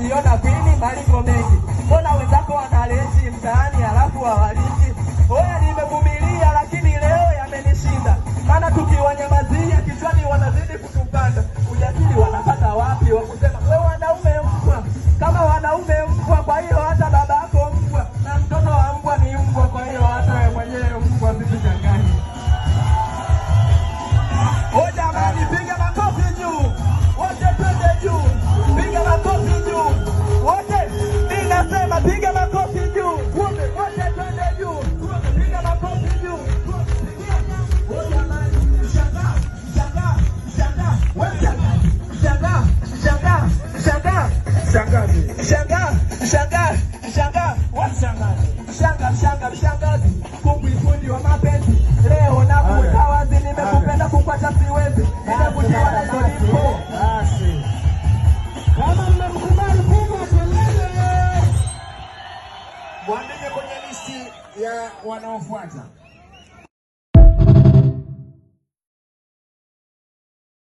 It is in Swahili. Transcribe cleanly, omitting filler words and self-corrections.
kujiona kwini maliko mengi. Mbona wenzako wanaleti mtaani halafu hawaliki? Oya nimevumilia lakini leo yamenishinda. Maana tukiwanyamazia kichwani wanazidi kutupanda. Ujasiri wanapata wapi wa kusema wewe wanaume mbwa? Kama wanaume mbwa, kwa hiyo hata babako mbwa na mtoto wa mbwa ni mbwa, kwa hiyo hata wewe mwenyewe mbwa, msijanganye. Oh jamani, piga makofi juu. Wote twende juu. Piga makofi juu. Wote ninasema piga makofi juu. Wote twende juu. Piga makofi juu. Oh jamani, shangaa. Wote Shangazi, kukuikundi wa mapenzi. Leo na kutawazi, nimekupenda kukwata siwezi. Nimekutiwa na zolipo. Kama mmekubali piga kelele. Mwandike kwenye listi ya wanaofuata.